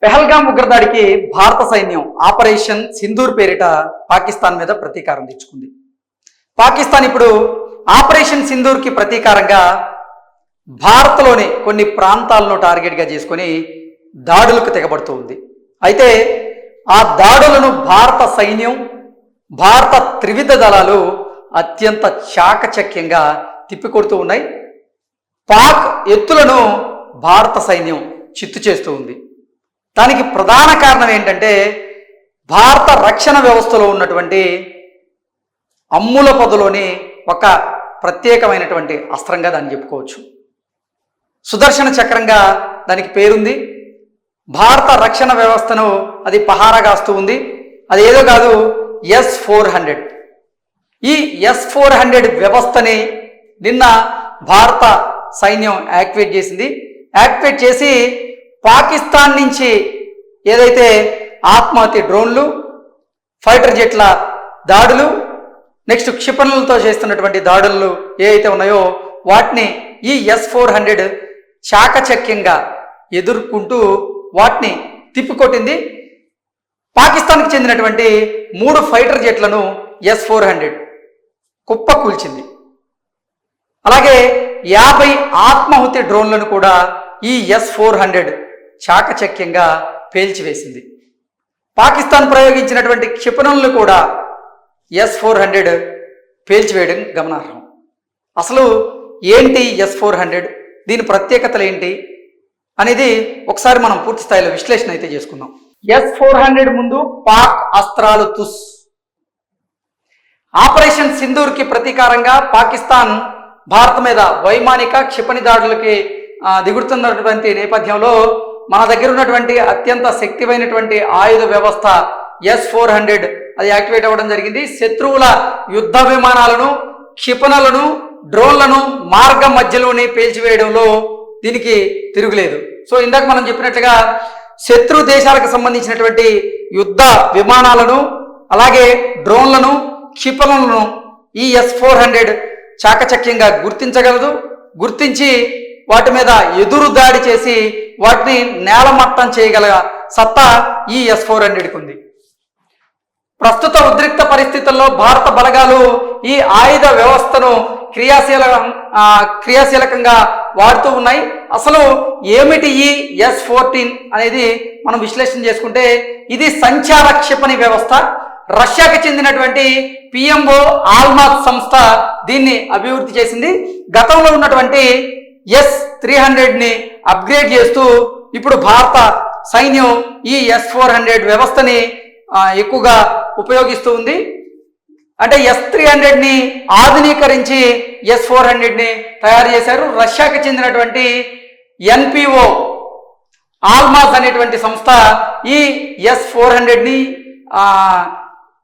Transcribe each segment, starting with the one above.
పెహల్గాం ఉగ్రదాడికి భారత సైన్యం ఆపరేషన్ సింధూర్ పేరిట పాకిస్తాన్ మీద ప్రతీకారం తెచ్చుకుంది. పాకిస్తాన్ ఇప్పుడు ఆపరేషన్ సింధూర్కి ప్రతీకారంగా భారత్లోని కొన్ని ప్రాంతాలను టార్గెట్గా చేసుకొని దాడులకు తెగబడుతూ ఉంది. అయితే ఆ దాడులను భారత సైన్యం, భారత త్రివిధ దళాలు అత్యంత చాకచక్యంగా తిప్పికొడుతూ ఉన్నాయి. పాక్ ఎత్తులను భారత సైన్యం చిత్తు చేస్తూ ఉంది. దానికి ప్రధాన కారణం ఏంటంటే భారత రక్షణ వ్యవస్థలో ఉన్నటువంటి అమ్ముల పొదలోని ఒక ప్రత్యేకమైనటువంటి అస్త్రంగా దాన్ని చెప్పుకోవచ్చు. సుదర్శన చక్రంగా దానికి పేరుంది. భారత రక్షణ వ్యవస్థను అది పహారాగాస్తూ ఉంది. అది ఏదో కాదు, S-400. ఈ S-400 వ్యవస్థని నిన్న భారత సైన్యం యాక్టివేట్ చేసింది. యాక్టివేట్ చేసి పాకిస్తాన్ నుంచి ఏదైతే ఆత్మహత్య డ్రోన్లు, ఫైటర్ జెట్ల దాడులు, నెక్స్ట్ క్షిపణులతో చేస్తున్నటువంటి దాడులు ఏవైతే ఉన్నాయో వాటిని ఈ S-400 చాకచక్యంగా ఎదుర్కొంటూ వాటిని తిప్పికొట్టింది. పాకిస్తాన్కి చెందినటువంటి 3 ఫైటర్ జెట్లను S-400 కుప్పకూల్చింది. అలాగే 50 ఆత్మాహుతి డ్రోన్లను కూడా ఈ S-400 చాకచక్యంగా పేల్చివేసింది. పాకిస్తాన్ ప్రయోగించినటువంటి క్షిపణులను కూడా S-400 పేల్చివేయడం గమనార్హం. అసలు ఏంటి S-400, దీని ప్రత్యేకతలు ఏంటి అనేది ఒకసారి మనం పూర్తి స్థాయిలో విశ్లేషణ అయితే చేసుకుందాం. S-400 ముందు పాక్ అస్త్రాలు తుస్. ఆపరేషన్ సింధూర్కి ప్రతీకారంగా పాకిస్తాన్ భారత్ మీద వైమానిక క్షిపణి దాడులకి దిగుతున్నటువంటి నేపథ్యంలో మన దగ్గర ఉన్నటువంటి అత్యంత శక్తివైనటువంటి ఆయుధ వ్యవస్థ S-400 అది యాక్టివేట్ అవ్వడం జరిగింది. శత్రువుల యుద్ధ విమానాలను, క్షిపణులను, డ్రోన్లను మార్గ మధ్యలోనే పేల్చివేయడంలో దీనికి తిరుగులేదు. సో ఇందాక మనం చెప్పినట్లుగా శత్రు దేశాలకు సంబంధించినటువంటి యుద్ధ విమానాలను, అలాగే డ్రోన్లను, క్షిపణులను ఈ S-400 చాకచక్యంగా గుర్తించగలదు. గుర్తించి వాటి మీద ఎదురు దాడి చేసి వాటిని నేలమట్టం చేయగల సత్తా ఈ S-400కి ఉంది. ప్రస్తుత ఉద్రిక్త పరిస్థితుల్లో భారత బలగాలు ఈ ఆయుధ వ్యవస్థను క్రియాశీలకంగా వాడుతూ ఉన్నాయి. అసలు ఏమిటి ఈ S-14 అనేది మనం విశ్లేషణ చేసుకుంటే ఇది సంచార క్షిపణి వ్యవస్థ. రష్యాకి చెందినటువంటి PMO ఆల్మాత్ సంస్థ దీన్ని అభివృద్ధి చేసింది. గతంలో ఉన్నటువంటి S-300ని అప్గ్రేడ్ చేస్తూ ఇప్పుడు భారత సైన్యం ఈ S-400 వ్యవస్థని ఎక్కువగా ఉపయోగిస్తూ ఉంది. అంటే S-300ని ఆధునీకరించి S-400ని తయారు చేశారు. రష్యాకి చెందినటువంటి NPO ఆల్మాస్ అనేటువంటి సంస్థ ఈ S-400ని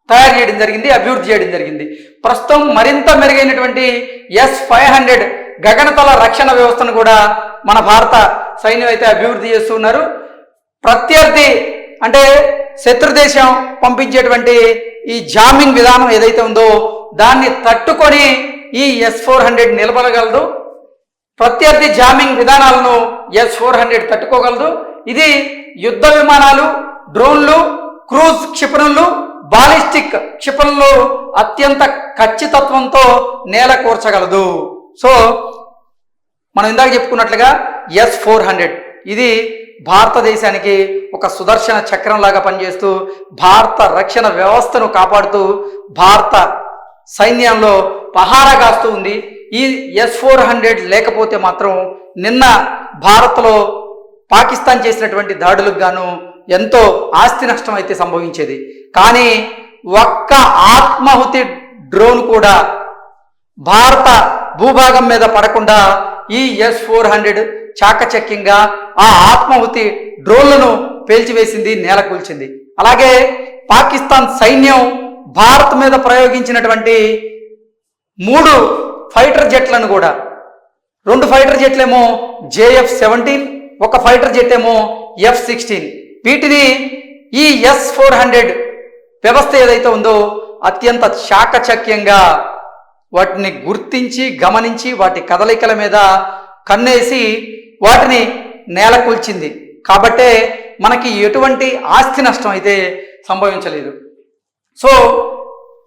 తయారు చేయడం జరిగింది, అభివృద్ధి చేయడం జరిగింది. ప్రస్తుతం మరింత మెరుగైనటువంటి S-500 గగనతల రక్షణ వ్యవస్థను కూడా మన భారత సైన్యం అయితే అభివృద్ధి చేస్తున్నారు. ప్రత్యర్థి అంటే శత్రుదేశం పంపించేటువంటి ఈ జామింగ్ విధానం ఏదైతే ఉందో దాన్ని తట్టుకొని ఈ S-400 నిలబడగలదు. ప్రత్యర్థి జామింగ్ విధానాలను S-400 తట్టుకోగలదు. ఇది యుద్ధ విమానాలు, డ్రోన్లు, క్రూజ్ క్షిపణులు, బాలిస్టిక్ క్షిపణులు అత్యంత ఖచ్చితత్వంతో నేల కూర్చగలదు. సో మనం ఇందాక చెప్పుకున్నట్లుగా S-400 ఇది భారతదేశానికి ఒక సుదర్శన చక్రంలాగా పనిచేస్తూ భారత రక్షణ వ్యవస్థను కాపాడుతూ భారత సైన్యంలో పహారాగాస్తూ ఉంది. ఈ S-400 లేకపోతే మాత్రం నిన్న భారత్లో పాకిస్తాన్ చేసినటువంటి దాడులకు గాను ఎంతో ఆస్తి నష్టం అయితే సంభవించేది. కానీ ఒక్క ఆత్మాహుతి డ్రోన్ కూడా భారత భూభాగం మీద పడకుండా ఈ S-400 చాకచక్యంగా ఆ ఆత్మాహుతి డ్రోన్లను పేల్చివేసింది, నేల కూల్చింది. అలాగే పాకిస్తాన్ సైన్యం భారత్ మీద ప్రయోగించినటువంటి 3 ఫైటర్ జెట్లను కూడా, 2 ఫైటర్ జెట్లేమో JF-17, 1 ఫైటర్ జెట్ ఏమో F-16, వీటిని ఈ S-400 వ్యవస్థ ఏదైతే ఉందో అత్యంత చాకచక్యంగా వాటిని గుర్తించి గమనించి వాటి కదలికల మీద కన్నేసి వాటిని నేల కూల్చింది. కాబట్టే మనకి ఎటువంటి ఆస్తి నష్టం అయితే సంభవించలేదు. సో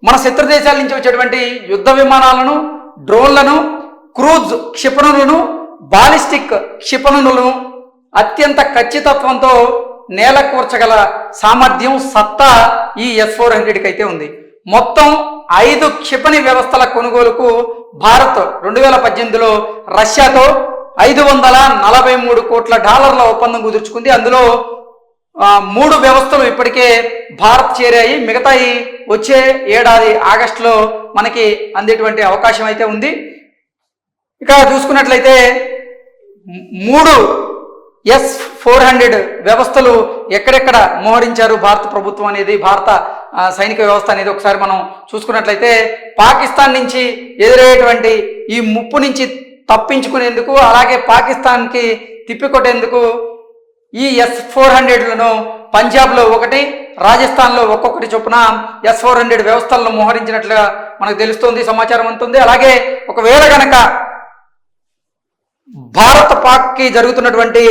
మన శత్రు దేశాల నుంచి వచ్చేటువంటి యుద్ధ విమానాలను, డ్రోన్లను, క్రూజ్ క్షిపణులను, బాలిస్టిక్ క్షిపణులను అత్యంత ఖచ్చితత్వంతో నేల కూర్చగల సామర్థ్యం, సత్తా ఈ S-400కి అయితే ఉంది. మొత్తం 5 క్షిపణి వ్యవస్థల కొనుగోలుకు భారత్ 2018లో రష్యాతో $543 కోట్ల ఒప్పందం కుదుర్చుకుంది. అందులో 3 వ్యవస్థలు ఇప్పటికే భారత్ చేరాయి. మిగతాయి వచ్చే ఏడాది ఆగస్టులో మనకి అందేటువంటి అవకాశం అయితే ఉంది. ఇక చూసుకున్నట్లయితే 3 S-400 వ్యవస్థలు ఎక్కడెక్కడ మోహరించారు భారత ప్రభుత్వం అనేది, భారత సైనిక వ్యవస్థ అనేది ఒకసారి మనం చూసుకున్నట్లయితే, పాకిస్తాన్ నుంచి ఎదురయ్యేటువంటి ఈ ముప్పు నుంచి తప్పించుకునేందుకు, అలాగే పాకిస్తాన్కి తిప్పికొట్టేందుకు ఈ S-400లను పంజాబ్లో 1, రాజస్థాన్లో ఒక్కొక్కటి చొప్పున S-400 వ్యవస్థలను మోహరించినట్లుగా మనకు తెలుస్తోంది, సమాచారం అందుతుంది. అలాగే ఒకవేళ గనక భారత్ పాక్కి జరుగుతున్నటువంటి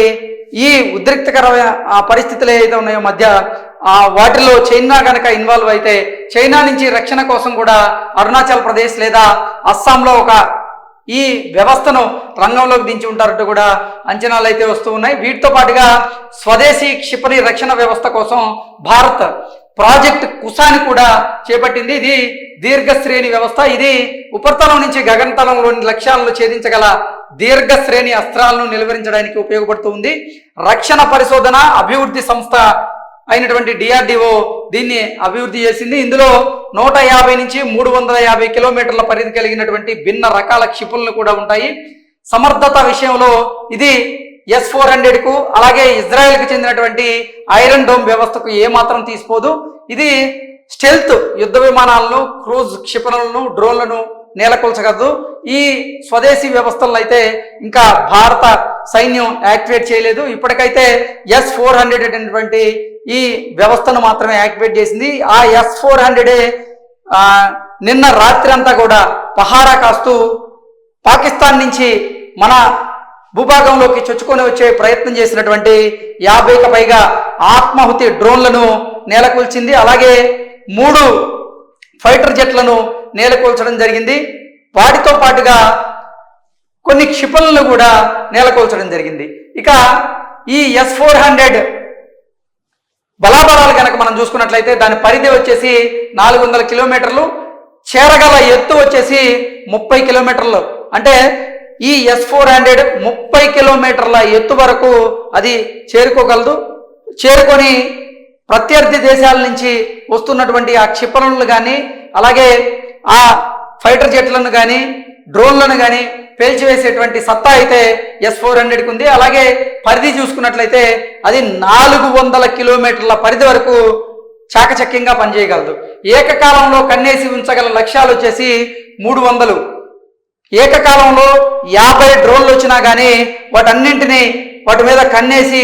ఈ ఉద్రిక్తకరమైన పరిస్థితులు ఏదైతే ఉన్నాయో మధ్య, వాటిలో చైనా కనుక ఇన్వాల్వ్ అయితే చైనా నుంచి రక్షణ కోసం కూడా అరుణాచల్ ప్రదేశ్ లేదా అస్సాంలో ఒక ఈ వ్యవస్థను రంగంలోకి దించి ఉంటారంటూ కూడా అంచనాలు అయితే వస్తూ ఉన్నాయి. వీటితో పాటుగా స్వదేశీ క్షిపణి రక్షణ వ్యవస్థ కోసం భారత్ ప్రాజెక్ట్ కుసాని కూడా చేపట్టింది. ఇది దీర్ఘశ్రేణి వ్యవస్థ. ఇది ఉపరితలం నుంచి గగనతలంలోని లక్ష్యాలను ఛేదించగల దీర్ఘశ్రేణి అస్త్రాలను నిలువరించడానికి ఉపయోగపడుతుంది. రక్షణ పరిశోధన అభివృద్ధి సంస్థ అయినటువంటి DRDO దీన్ని అభివృద్ధి చేసింది. ఇందులో 150 నుంచి 350 కిలోమీటర్ల పరిధి కలిగినటువంటి భిన్న రకాల క్షిపణులు కూడా ఉంటాయి. సమర్థత విషయంలో ఇది S-400కు అలాగే ఇజ్రాయెల్కు చెందినటువంటి ఐరన్ డోమ్ వ్యవస్థకు ఏమాత్రం తీసిపోదు. ఇది స్టెల్త్ యుద్ధ విమానాలను, క్రూజ్ క్షిపణులను, డ్రోన్లను నేలకొల్చగలదు. ఈ స్వదేశీ వ్యవస్థలను అయితే ఇంకా భారత సైన్యం యాక్టివేట్ చేయలేదు. ఇప్పటికైతే S-400 అనేటువంటి ఈ వ్యవస్థను మాత్రమే యాక్టివేట్ చేసింది. ఆ S-400 నిన్న రాత్రి అంతా కూడా పహారా కాస్తూ పాకిస్తాన్ నుంచి మన భూభాగంలోకి చొచ్చుకొని వచ్చే ప్రయత్నం చేసినటువంటి 50కి పైగా ఆత్మాహుతి డ్రోన్లను నేలకూల్చింది. అలాగే 3 ఫైటర్ జెట్లను నేలకూల్చడం జరిగింది. వాటితో పాటుగా కొన్ని క్షిపణులను కూడా నేలకూల్చడం జరిగింది. ఇక ఈ S-400 బలాబలాలు కనుక మనం చూసుకున్నట్లయితే దాని పరిధి వచ్చేసి 400 కిలోమీటర్లు, చేరగల ఎత్తు వచ్చేసి 30 కిలోమీటర్లు. అంటే ఈ S-400 30 కిలోమీటర్ల ఎత్తు వరకు అది చేరుకోగలదు. చేరుకొని ప్రత్యర్థి దేశాల నుంచి వస్తున్నటువంటి ఆ క్షిపణులను కానీ, అలాగే ఆ ఫైటర్ జెట్లను కానీ, డ్రోన్లను కానీ పేల్చివేసేటువంటి సత్తా అయితే S-400కి ఉంది. అలాగే పరిధి చూసుకున్నట్లయితే అది 400 కిలోమీటర్ల పరిధి వరకు చాకచక్యంగా పనిచేయగలదు. ఏకకాలంలో కన్నేసి ఉంచగల లక్ష్యాలు వచ్చేసి 300. ఏకకాలంలో 50 డ్రోన్లు వచ్చినా కానీ వాటన్నింటినీ వాటి మీద కన్నేసి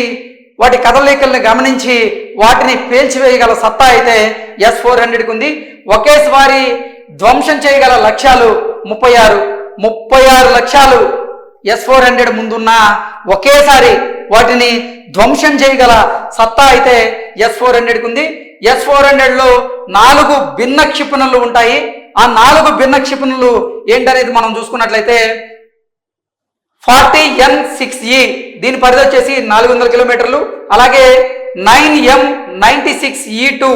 వాటి కదలికలను గమనించి వాటిని పేల్చివేయగల సత్తా అయితే S-400కి ఉంది. ఒకేసారి ధ్వంసం చేయగల లక్ష్యాలు 36 లక్ష్యాలు S-400 ముందున్న ఒకేసారి వాటిని ధ్వంసం చేయగల సత్తా అయితే S-400కి ఉంది. S-400లో 4 భిన్న క్షిపణులు ఉంటాయి. ఆ 4 భిన్న క్షిపణులు ఏంటనేది మనం చూసుకున్నట్లయితే 40N6E దీని పరిధి వచ్చేసి 400 కిలోమీటర్లు. అలాగే 9M96E2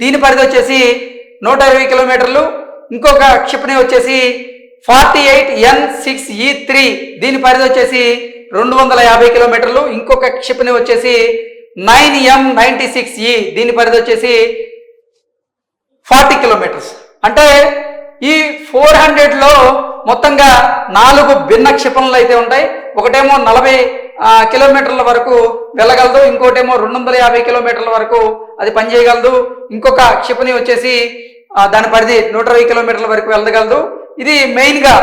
దీని పరిధి వచ్చేసి 120 కిలోమీటర్లు. ఇంకొక క్షిపణి వచ్చేసి 48N6E3 దీని పరిధి వచ్చేసి 250 కిలోమీటర్లు. ఇంకొక క్షిపణి వచ్చేసి 9M96E దీని పరిధి వచ్చేసి 40 కిలోమీటర్స్. అంటే ఈ 400లో మొత్తంగా 4 భిన్న క్షిపణులు అయితే ఉంటాయి. ఒకటేమో 40 కిలోమీటర్ల వరకు వెళ్ళగలదు, ఇంకోటేమో 250 కిలోమీటర్ల వరకు అది పనిచేయగలదు. ఇంకొక క్షిపణి వచ్చేసి దాని పరిధి 120 కిలోమీటర్ల వరకు వెళ్ళగలదు. ఇది మెయిన్గా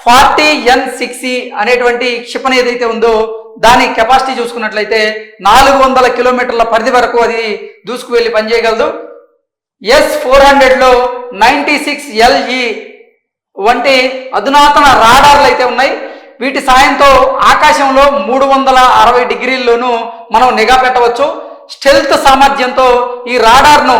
40N6E అనేటువంటి క్షిపణి ఏదైతే ఉందో దాని కెపాసిటీ చూసుకున్నట్లయితే 400 కిలోమీటర్ల పరిధి వరకు అది దూసుకు వెళ్ళి పనిచేయగలదు. S-400లో 96LE వంటి అధునాతన రాడార్లు అయితే ఉన్నాయి. వీటి సాయంతో ఆకాశంలో 360 డిగ్రీల్లోనూ మనం నిఘా పెట్టవచ్చు. స్టెల్త్ సామర్థ్యంతో ఈ రాడార్ను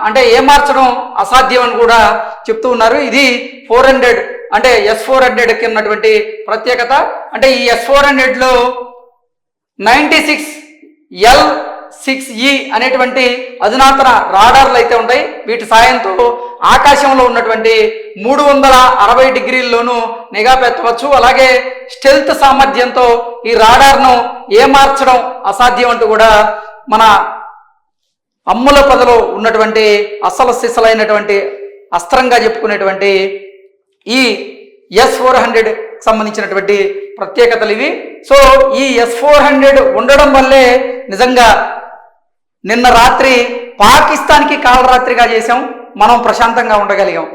అంటే ఏమార్చడం అసాధ్యం అని కూడా చెప్తూ ఉన్నారు. ఇది 400 అంటే S-400కి ఉన్నటువంటి ప్రత్యేకత. అంటే ఈ S-400లో 96L6E అనేటువంటి అధునాతన రాడార్లు అయితే ఉంటాయి. వీటి సాయంతో ఆకాశంలో ఉన్నటువంటి 360 డిగ్రీల్లోనూ నిఘా పెట్టవచ్చు. అలాగే స్టెల్త్ సామర్థ్యంతో ఈ రాడార్ను ఏమార్చడం అసాధ్యం అంటూ కూడా మన అమ్ముల పదలో ఉన్నటువంటి అసలు సిసలైనటువంటి అస్త్రంగా చెప్పుకునేటువంటి ఈ S-400 సంబంధించినటువంటి ప్రత్యేకతలు ఇవి. సో ఈ S-400 ఉండడం వల్లే నిజంగా నిన్న రాత్రి పాకిస్తాన్కి కాలరాత్రిగా చేసాం, మనం ప్రశాంతంగా ఉండగలిగాం.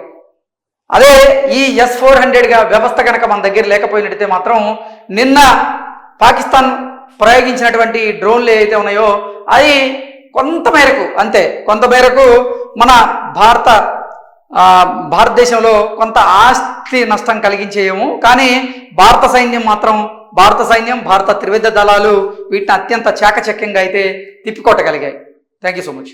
అదే ఈ S-400గా వ్యవస్థ కనుక మన దగ్గర లేకపోయినట్టయితే మాత్రం నిన్న పాకిస్తాన్ ప్రయోగించినటువంటి డ్రోన్లు ఏవైతే ఉన్నాయో అవి కొంతమేరకు మన భారతదేశంలో కొంత ఆస్తి నష్టం కలిగించేయము. కానీ భారత సైన్యం, భారత త్రివిధ దళాలు వీటిని అత్యంత చాకచక్యంగా అయితే తిప్పికొట్టగలిగాయి. Thank you so much.